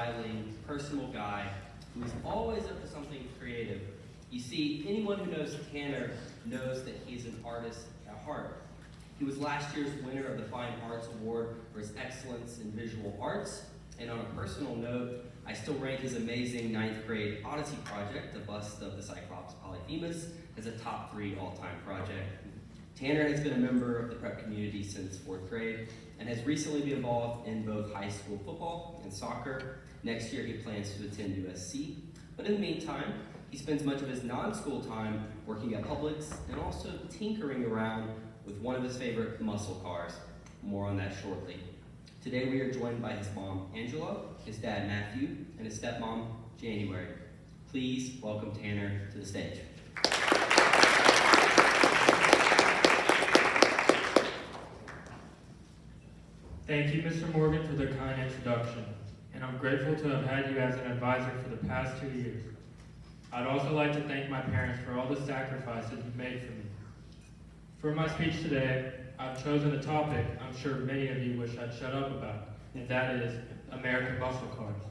smiling, personal guy who is always up to something creative. You see, anyone who knows Tanner knows that he's an artist at heart. He was last year's winner of the Fine Arts Award for his excellence in visual arts. And on a personal note, I still rank his amazing 9th grade Odyssey project, the bust of the Cyclops Polyphemus, as a top 3 all-time project. Tanner has been a member of the prep community since 4th grade and has recently been involved in both high school football and soccer. Next year he plans to attend USC. But in the meantime, he spends much of his non-school time working at Publix and also tinkering around with one of his favorite muscle cars. More on that shortly. Today we are joined by his mom, Angela, his dad, Matthew, and his stepmom, January. Please welcome Tanner to the stage. Thank you, Mr. Morgan, for the kind introduction, and I'm grateful to have had you as an advisor for the past 2 years. I'd also like to thank my parents for all the sacrifices you've made for me. For my speech today, I've chosen a topic I'm sure many of you wish I'd shut up about, and that is American muscle cars.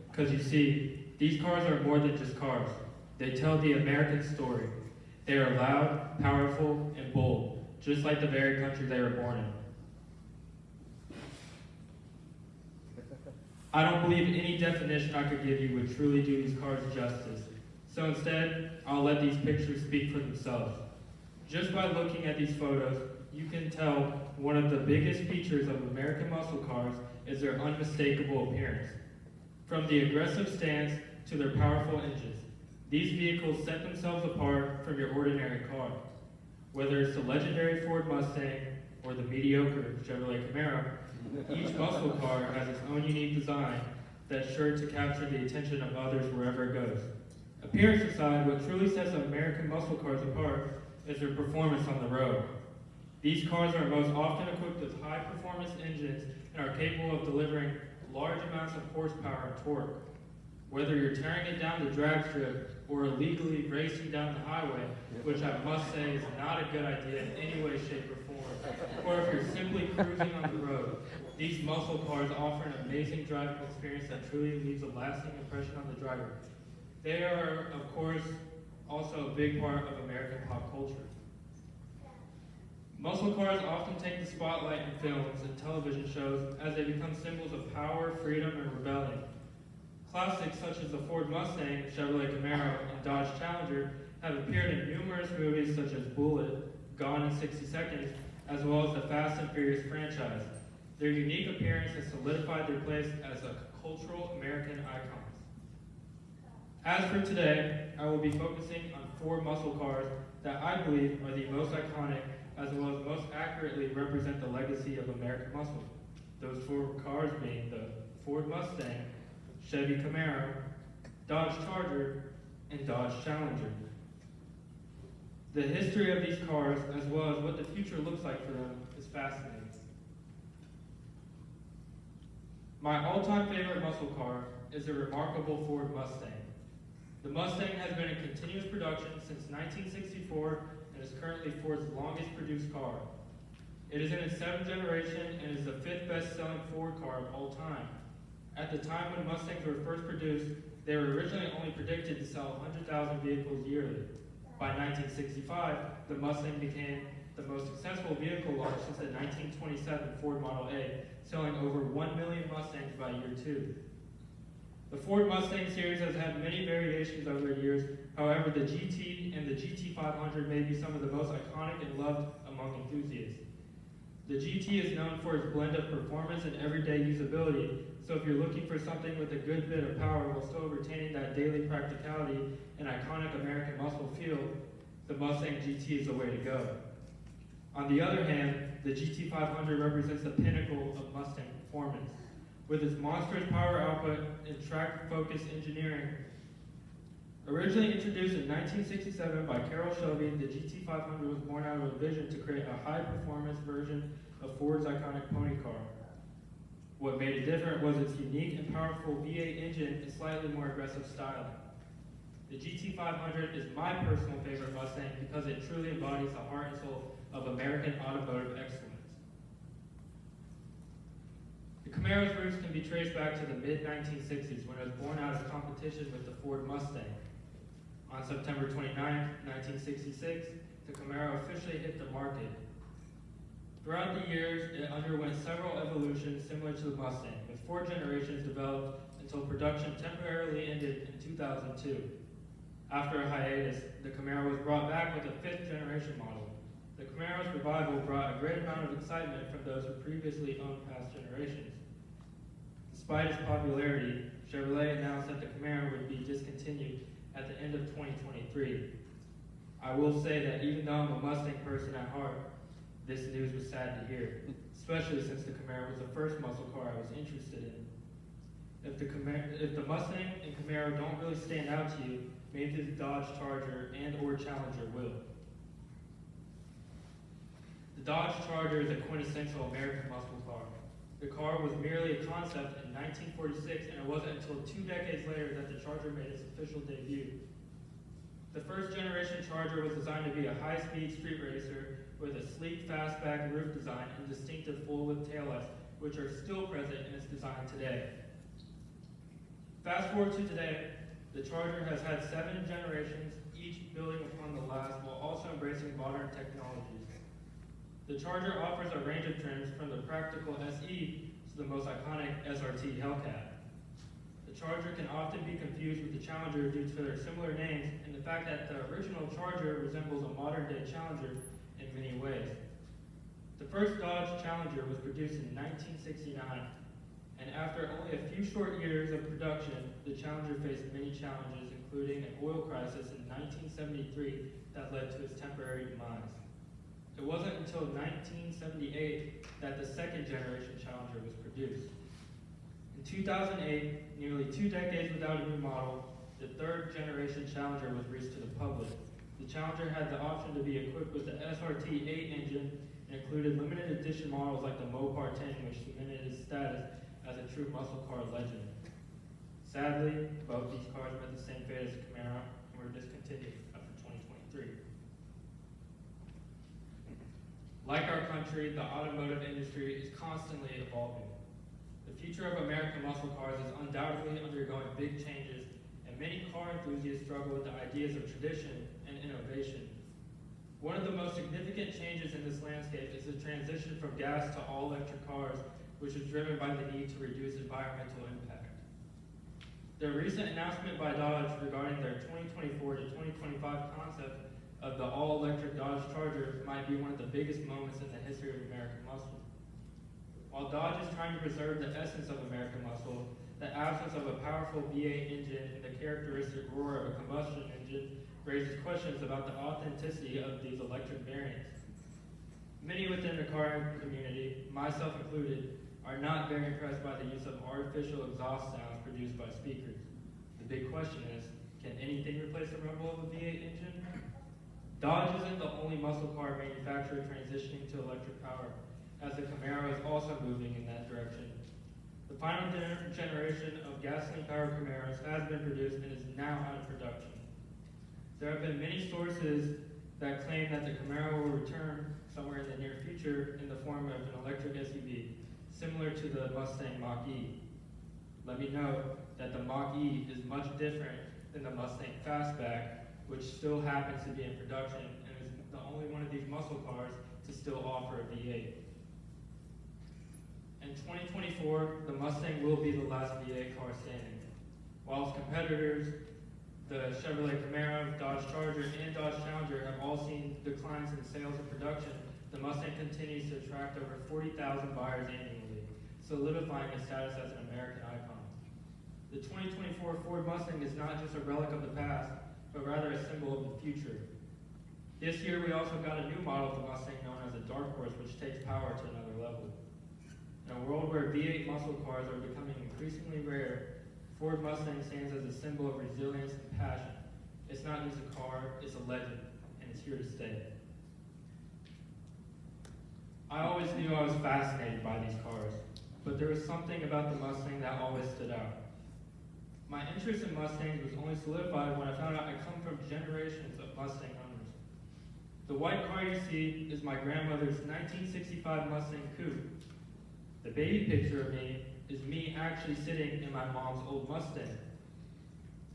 Because you see, these cars are more than just cars. They tell the American story. They are loud, powerful, and bold, just like the very country they were born in. I don't believe any definition I could give you would truly do these cars justice. So instead, I'll let these pictures speak for themselves. Just by looking at these photos, you can tell one of the biggest features of American muscle cars is their unmistakable appearance. From the aggressive stance to their powerful engines, these vehicles set themselves apart from your ordinary car. Whether it's the legendary Ford Mustang or the mediocre Chevrolet Camaro, each muscle car has its own unique design that's sure to capture the attention of others wherever it goes. Appearance aside, what truly sets American muscle cars apart is their performance on the road. These cars are most often equipped with high-performance engines and are capable of delivering large amounts of horsepower and torque. Whether you're tearing it down the drag strip or illegally racing down the highway, which I must say is not a good idea in any way, shape, or form, or if you're simply cruising on the road, these muscle cars offer an amazing driving experience that truly leaves a lasting impression on the driver. They are, of course, also a big part of American pop culture. Muscle cars often take the spotlight in films and television shows as they become symbols of power, freedom, and rebellion. Classics such as the Ford Mustang, Chevrolet Camaro, and Dodge Challenger have appeared in numerous movies such as Bullitt, Gone in 60 Seconds, as well as the Fast and Furious franchise. Their unique appearance has solidified their place as a cultural American icons. As for today, I will be focusing on 4 muscle cars that I believe are the most iconic as well as most accurately represent the legacy of American muscle. Those 4 cars being the Ford Mustang, Chevy Camaro, Dodge Charger, and Dodge Challenger. The history of these cars, as well as what the future looks like for them, is fascinating. My all-time favorite muscle car is the remarkable Ford Mustang. The Mustang has been in continuous production since 1964 and is currently Ford's longest produced car. It is in its 7th generation and is the 5th best-selling Ford car of all time. At the time when Mustangs were first produced, they were originally only predicted to sell 100,000 vehicles yearly. By 1965, the Mustang became the most successful vehicle launch since the 1927 Ford Model A, selling over 1 million Mustangs by year 2. The Ford Mustang series has had many variations over the years. However, the GT and the GT500 may be some of the most iconic and loved among enthusiasts. The GT is known for its blend of performance and everyday usability, so if you're looking for something with a good bit of power while still retaining that daily practicality and iconic American muscle feel, the Mustang GT is the way to go. On the other hand, the GT500 represents the pinnacle of Mustang performance. With its monstrous power output and track-focused engineering. Originally introduced in 1967 by Carroll Shelby, the GT500 was born out of a vision to create a high-performance version of Ford's iconic pony car. What made it different was its unique and powerful V8 engine and slightly more aggressive styling. The GT500 is my personal favorite Mustang because it truly embodies the heart and soul of American automotive excellence. The Camaro's roots can be traced back to the mid-1960s when it was born out of competition with the Ford Mustang. On September 29, 1966, the Camaro officially hit the market. Throughout the years, it underwent several evolutions similar to the Mustang, with 4 generations developed until production temporarily ended in 2002. After a hiatus, the Camaro was brought back with a 5th generation model. The Camaro's revival brought a great amount of excitement from those who previously owned past generations. Despite its popularity, Chevrolet announced that the Camaro would be discontinued at the end of 2023. I will say that even though I'm a Mustang person at heart, this news was sad to hear, especially since the Camaro was the first muscle car I was interested in. If the Mustang and Camaro don't really stand out to you, maybe the Dodge Charger and or Challenger will. The Dodge Charger is a quintessential American muscle car. The car was merely a concept in 1946, and it wasn't until 2 decades later that the Charger made its official debut. The first generation Charger was designed to be a high-speed street racer with a sleek fastback roof design and distinctive full-width taillights, which are still present in its design today. Fast forward to today, the Charger has had 7 generations, each building upon the last while also embracing modern technologies. The Charger offers a range of trims from the practical SE to the most iconic SRT Hellcat. The Charger can often be confused with the Challenger due to their similar names and the fact that the original Charger resembles a modern-day Challenger in many ways. The first Dodge Challenger was produced in 1969, and after only a few short years of production, the Challenger faced many challenges, including an oil crisis in 1973 that led to its temporary demise. It wasn't until 1978 that the second generation Challenger was produced. In 2008, nearly 2 decades without a new model, the third generation Challenger was released to the public. The Challenger had the option to be equipped with the SRT-8 engine and included limited edition models like the Mopar 10, which cemented its status as a true muscle car legend. Sadly, both these cars met the same fate as the Camaro and were discontinued after 2023. Like our country, the automotive industry is constantly evolving. The future of American muscle cars is undoubtedly undergoing big changes, and many car enthusiasts struggle with the ideas of tradition and innovation. One of the most significant changes in this landscape is the transition from gas to all-electric cars, which is driven by the need to reduce environmental impact. The recent announcement by Dodge regarding their 2024 to 2025 concept of the all-electric Dodge Charger might be one of the biggest moments in the history of American muscle. While Dodge is trying to preserve the essence of American muscle, the absence of a powerful V8 engine and the characteristic roar of a combustion engine raises questions about the authenticity of these electric variants. Many within the car community, myself included, are not very impressed by the use of artificial exhaust sounds produced by speakers. The big question is, can anything replace the rumble of a V8 engine? Dodge isn't the only muscle car manufacturer transitioning to electric power, as the Camaro is also moving in that direction. The final generation of gasoline-powered Camaros has been produced and is now out of production. There have been many sources that claim that the Camaro will return somewhere in the near future in the form of an electric SUV, similar to the Mustang Mach-E. Let me note that the Mach-E is much different than the Mustang Fastback, which still happens to be in production and is the only one of these muscle cars to still offer a V8. In 2024, the Mustang will be the last V8 car standing. While its competitors, the Chevrolet Camaro, Dodge Charger, and Dodge Challenger have all seen declines in sales and production, the Mustang continues to attract over 40,000 buyers annually, solidifying its status as an American icon. The 2024 Ford Mustang is not just a relic of the past, but rather a symbol of the future. This year, we also got a new model of the Mustang known as the Dark Horse, which takes power to another level. In a world where V8 muscle cars are becoming increasingly rare, Ford Mustang stands as a symbol of resilience and passion. It's not just a car, it's a legend, and it's here to stay. I always knew I was fascinated by these cars, but there was something about the Mustang that always stood out. My interest in Mustangs was only solidified when I found out I come from generations of Mustang owners. The white car you see is my grandmother's 1965 Mustang Coupe. The baby picture of me is me actually sitting in my mom's old Mustang.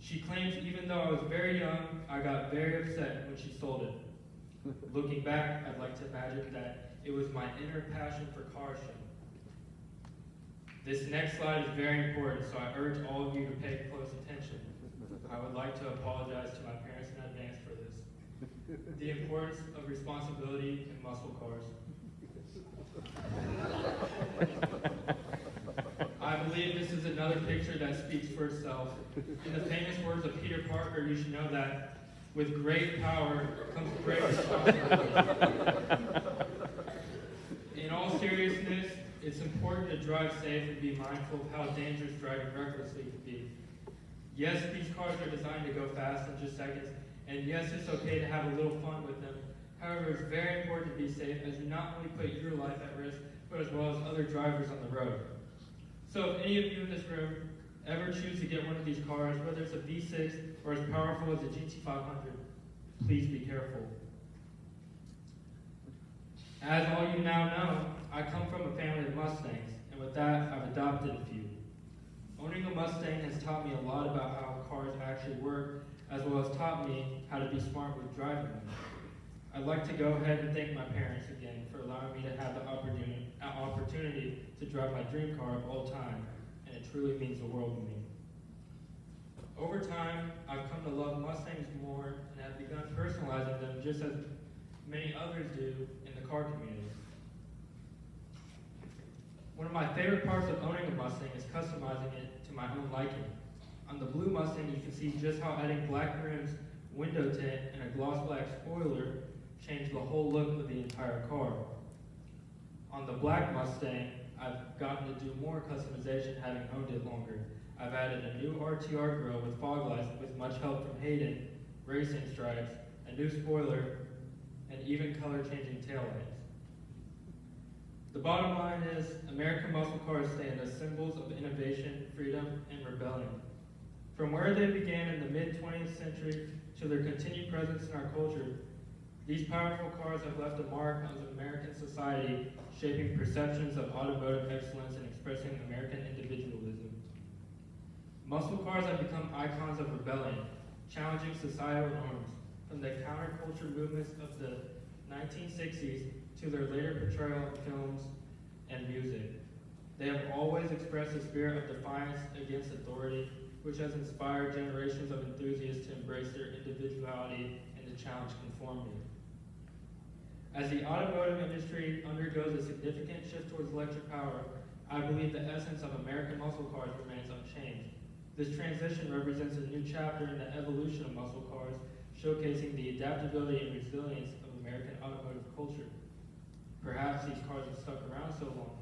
She claims even though I was very young, I got very upset when she sold it. Looking back, I'd like to imagine that it was my inner passion for cars shown. This next slide is very important, so I urge all of you to pay close attention. I would like to apologize to my parents in advance for this. The importance of responsibility in muscle cars. I believe this is another picture that speaks for itself. In the famous words of Peter Parker, you should know that with great power comes great responsibility. In all seriousness, it's important to drive safe and be mindful of how dangerous driving recklessly can be. Yes, these cars are designed to go fast in just seconds, and yes, it's okay to have a little fun with them. However, it's very important to be safe as you not only put your life at risk, but as well as other drivers on the road. So if any of you in this room ever choose to get one of these cars, whether it's a V6 or as powerful as a GT500, please be careful. As all you now know, I come from a family of Mustangs, and with that, I've adopted a few. Owning a Mustang has taught me a lot about how cars actually work, as well as taught me how to be smart with driving them. I'd like to go ahead and thank my parents again for allowing me to have the opportunity to drive my dream car of all time, and it truly means the world to me. Over time, I've come to love Mustangs more and have begun personalizing them just as many others do in the car community. One of my favorite parts of owning a Mustang is customizing it to my own liking. On the blue Mustang, you can see just how adding black rims, window tint, and a gloss black spoiler changed the whole look of the entire car. On the black Mustang, I've gotten to do more customization having owned it longer. I've added a new RTR grille with fog lights with much help from Hayden, racing stripes, a new spoiler, and even color changing taillights. The bottom line is, American muscle cars stand as symbols of innovation, freedom, and rebellion. From where they began in the mid-20th century to their continued presence in our culture, these powerful cars have left a mark on American society, shaping perceptions of automotive excellence and expressing American individualism. Muscle cars have become icons of rebellion, challenging societal norms, from the counterculture movements of the 1960s to their later portrayal in films and music. They have always expressed a spirit of defiance against authority, which has inspired generations of enthusiasts to embrace their individuality and to challenge conformity. As the automotive industry undergoes a significant shift towards electric power, I believe the essence of American muscle cars remains unchanged. This transition represents a new chapter in the evolution of muscle cars, showcasing the adaptability and resilience of American automotive culture. Perhaps these cars have stuck around so long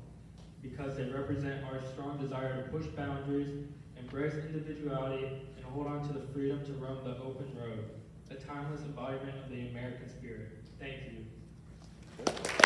because they represent our strong desire to push boundaries, embrace individuality, and hold on to the freedom to roam the open road, a timeless embodiment of the American spirit. Thank you.